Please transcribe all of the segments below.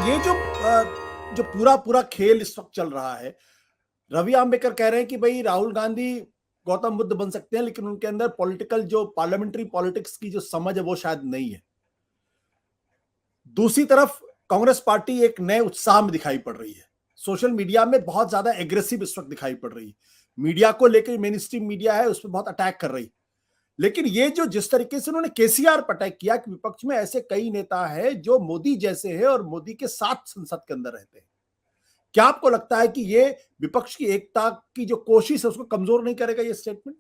ये जो पूरा पूरा खेल इस वक्त चल रहा है, रवि आम्बेकर कह रहे हैं कि भाई राहुल गांधी गौतम बुद्ध बन सकते हैं, लेकिन उनके अंदर पॉलिटिकल जो पार्लियामेंट्री पॉलिटिक्स की जो समझ है वो शायद नहीं है। दूसरी तरफ कांग्रेस पार्टी एक नए उत्साह में दिखाई पड़ रही है, सोशल मीडिया में बहुत ज्यादा एग्रेसिव इस वक्त दिखाई पड़ रही है, मीडिया को लेकर मेन स्ट्रीम मीडिया है उस पर बहुत अटैक कर रही है। लेकिन ये जो जिस तरीके से उन्होंने केसीआर पर अटैक किया कि विपक्ष में ऐसे कई नेता है जो मोदी जैसे हैं और मोदी के साथ संसद के अंदर रहते हैं, क्या आपको लगता है कि ये विपक्ष की एकता की जो कोशिश है उसको कमजोर नहीं करेगा ये स्टेटमेंट?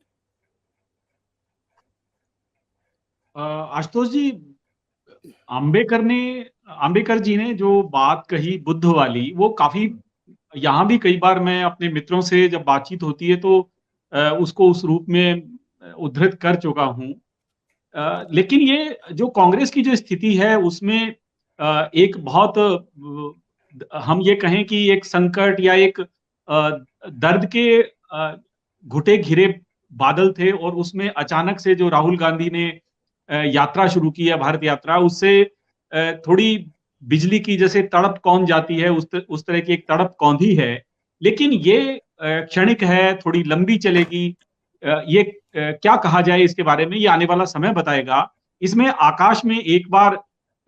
आशुतोष जी, आम्बेकर जी ने जो बात कही बुद्ध वाली, वो काफी, यहाँ भी कई बार मैं अपने मित्रों से जब बातचीत होती है तो उसको उस रूप में उद्धृत कर चुका हूं। लेकिन ये जो कांग्रेस की जो स्थिति है उसमें एक बहुत हम ये कहें कि एक संकट या एक दर्द के घुटे घिरे बादल थे, और उसमें अचानक से जो राहुल गांधी ने यात्रा शुरू की है, भारत यात्रा, उससे थोड़ी बिजली की जैसे तड़प कौंध जाती है, उस तरह की एक तड़प कौंधी है। लेकिन ये क्षणिक है, थोड़ी लंबी चलेगी। ये क्या कहा जाए इसके बारे में, ये आने वाला समय बताएगा। इसमें आकाश में एक बार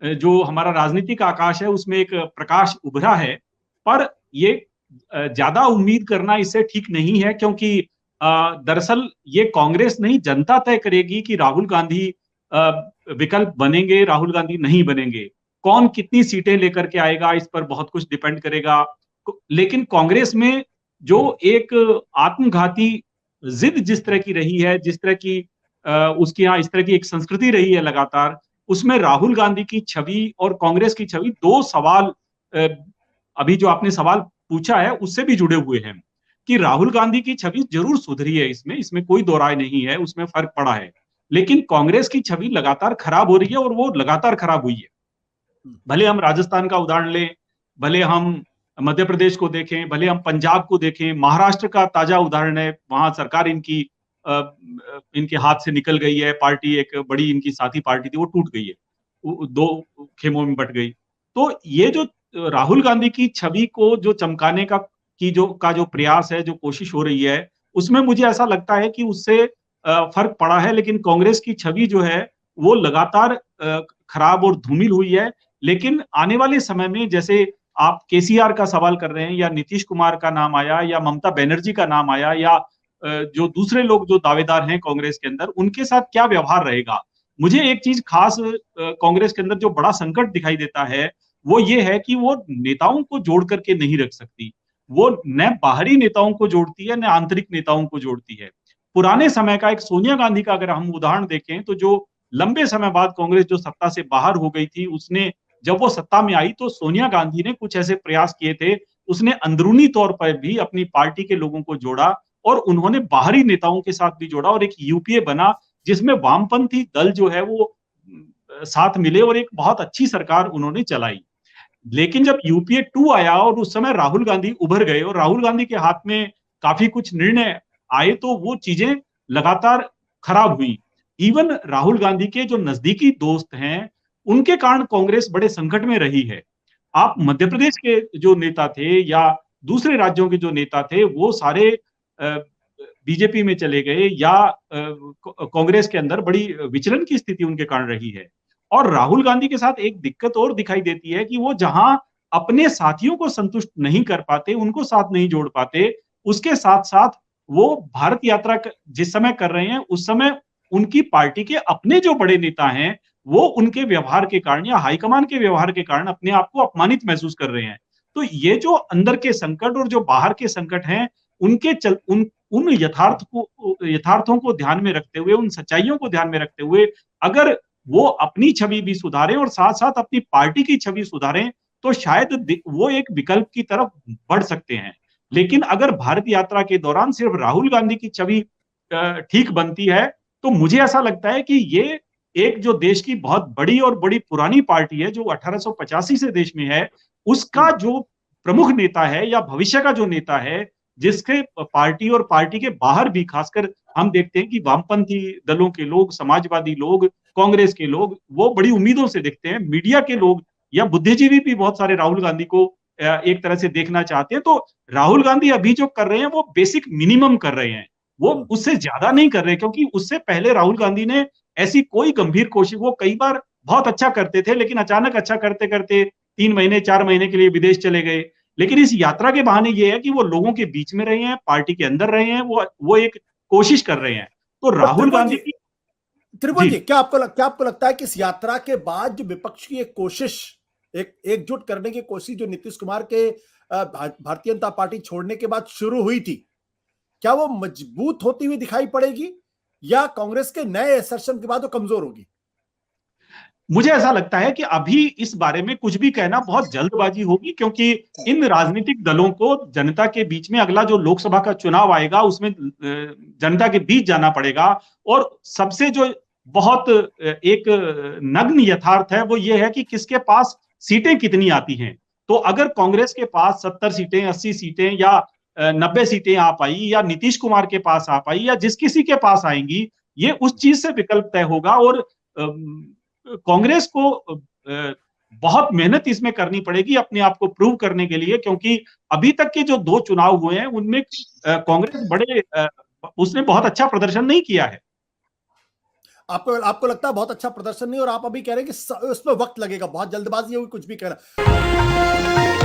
जो हमारा राजनीतिक आकाश है उसमें एक प्रकाश उभरा है, पर ये ज्यादा उम्मीद करना इससे ठीक नहीं है, क्योंकि दरअसल ये कांग्रेस नहीं, जनता तय करेगी कि राहुल गांधी विकल्प बनेंगे, राहुल गांधी नहीं बनेंगे। कौन कितनी सीटें लेकर के आएगा इस पर बहुत कुछ डिपेंड करेगा। लेकिन कांग्रेस में जो एक आत्मघाती जिद जिस तरह की रही है, जिस तरह की उसके यहाँ इस तरह की एक संस्कृति रही है लगातार, उसमें राहुल गांधी की छवि और कांग्रेस की छवि, दो सवाल अभी जो आपने सवाल पूछा है उससे भी जुड़े हुए हैं कि राहुल गांधी की छवि जरूर सुधरी है, इसमें इसमें कोई दो राय नहीं है, उसमें फर्क पड़ा है। लेकिन कांग्रेस की छवि लगातार खराब हो रही है, और वो लगातार खराब हुई है। भले हम राजस्थान का उदाहरण लें, भले हम मध्य प्रदेश को देखें, भले हम पंजाब को देखें, महाराष्ट्र का ताजा उदाहरण है, वहां सरकार इनकी इनके हाथ से निकल गई है, पार्टी एक बड़ी इनकी साथी पार्टी थी वो टूट गई है, दो खेमों में बट गई। तो ये जो राहुल गांधी की छवि को जो चमकाने का जो प्रयास है, जो कोशिश हो रही है, उसमें मुझे ऐसा लगता है कि उससे फर्क पड़ा है। लेकिन कांग्रेस की छवि जो है वो लगातार खराब और धूमिल हुई है। लेकिन आने वाले समय में, जैसे आप केसीआर का सवाल कर रहे हैं, या नीतीश कुमार का नाम आया, या ममता बनर्जी का नाम आया, या जो दूसरे लोग जो दावेदार हैं कांग्रेस के अंदर, उनके साथ क्या व्यवहार रहेगा। मुझे एक चीज खास कांग्रेस के अंदर जो बड़ा संकट दिखाई देता है वो ये है कि वो नेताओं को जोड़ करके नहीं रख सकती। वो न बाहरी नेताओं को जोड़ती है, न आंतरिक नेताओं को जोड़ती है। पुराने समय का एक सोनिया गांधी का अगर हम उदाहरण देखें, तो जो लंबे समय बाद कांग्रेस जो सत्ता से बाहर हो गई थी, उसने जब वो सत्ता में आई तो सोनिया गांधी ने कुछ ऐसे प्रयास किए थे, उसने अंदरूनी तौर पर भी अपनी पार्टी के लोगों को जोड़ा, और उन्होंने बाहरी नेताओं के साथ भी जोड़ा, और एक यूपीए बना जिसमें वामपंथी दल जो है वो साथ मिले, और एक बहुत अच्छी सरकार उन्होंने चलाई। लेकिन जब यूपीए 2 आया और उस समय राहुल गांधी उभर गए, और राहुल गांधी के हाथ में काफी कुछ निर्णय आए, तो वो चीजें लगातार खराब हुई। इवन राहुल गांधी के जो नजदीकी दोस्त हैं, उनके कारण कांग्रेस बड़े संकट में रही है। आप मध्य प्रदेश के जो नेता थे या दूसरे राज्यों के जो नेता थे, वो सारे बीजेपी में चले गए, या कांग्रेस के अंदर बड़ी विचलन की स्थिति उनके कारण रही है। और राहुल गांधी के साथ एक दिक्कत और दिखाई देती है कि वो जहां अपने साथियों को संतुष्ट नहीं कर पाते, उनको साथ नहीं जोड़ पाते, उसके साथ साथ वो भारत यात्रा जिस समय कर रहे हैं, उस समय उनकी पार्टी के अपने जो बड़े नेता हैं, वो उनके व्यवहार के कारण या हाईकमान के व्यवहार के कारण अपने आप को अपमानित महसूस कर रहे हैं। तो ये जो अंदर के संकट और जो बाहर के संकट हैं, उन यथार्थों को ध्यान में रखते हुए, उन सच्चाइयों को ध्यान में रखते हुए, अगर वो अपनी छवि भी सुधारें और साथ साथ अपनी पार्टी की छवि सुधारें, तो शायद वो एक विकल्प की तरफ बढ़ सकते हैं। लेकिन अगर भारत यात्रा के दौरान सिर्फ राहुल गांधी की छवि ठीक बनती है, तो मुझे ऐसा लगता है कि ये एक जो देश की बहुत बड़ी और बड़ी पुरानी पार्टी है, जो 1885 से देश में है, उसका जो प्रमुख नेता है या भविष्य का जो नेता है, जिसके पार्टी और पार्टी के बाहर भी, खासकर हम देखते हैं कि वामपंथी दलों के लोग, समाजवादी लोग, कांग्रेस के लोग, वो बड़ी उम्मीदों से देखते हैं, मीडिया के लोग या बुद्धिजीवी भी बहुत सारे राहुल गांधी को एक तरह से देखना चाहते हैं। तो राहुल गांधी अभी जो कर रहे हैं वो बेसिक मिनिमम कर रहे हैं, वो उससे ज्यादा नहीं कर रहे, क्योंकि उससे पहले राहुल गांधी ने ऐसी कोई गंभीर कोशिश, वो कई बार बहुत अच्छा करते थे लेकिन अचानक अच्छा करते करते 3 महीने 4 महीने के लिए विदेश चले गए। लेकिन इस यात्रा के बहाने ये है कि वो लोगों के बीच में रहे हैं, पार्टी के अंदर रहे हैं, वो एक कोशिश कर रहे हैं। तो राहुल गांधी की त्रिभुवन जी, क्या आपको लगता है कि इस यात्रा के बाद जो विपक्ष की एक कोशिश, एक एकजुट करने की कोशिश जो नीतीश कुमार के भारतीय जनता पार्टी छोड़ने के बाद शुरू हुई थी, क्या वो मजबूत होती हुई दिखाई पड़ेगी या कांग्रेस के नए असर्शन के बाद वो कमजोर होगी? मुझे ऐसा लगता है कि अभी इस बारे में कुछ भी कहना बहुत जल्दबाजी होगी, क्योंकि इन राजनीतिक दलों को जनता के बीच में अगला जो लोकसभा का चुनाव आएगा उसमें जनता के बीच जाना पड़ेगा। और सबसे जो बहुत एक नग्न यथार्थ है वो ये है कि किसके पास सीटें कितनी आती हैं। तो अगर कांग्रेस के पास 70 सीटें 80 सीटें या 90 सीटें आ पाई, या नीतीश कुमार के पास आ पाई, या जिस किसी के पास आएंगी, ये उस चीज से विकल्प तय होगा। और कांग्रेस को बहुत मेहनत इसमें करनी पड़ेगी अपने आप को प्रूव करने के लिए, क्योंकि अभी तक के जो 2 चुनाव हुए हैं उनमें कांग्रेस उसने बहुत अच्छा प्रदर्शन नहीं किया है। आपको लगता है बहुत अच्छा प्रदर्शन नहीं, और आप अभी कह रहे हैं कि उसमें वक्त लगेगा, बहुत जल्दबाजी होगी कुछ भी कहना।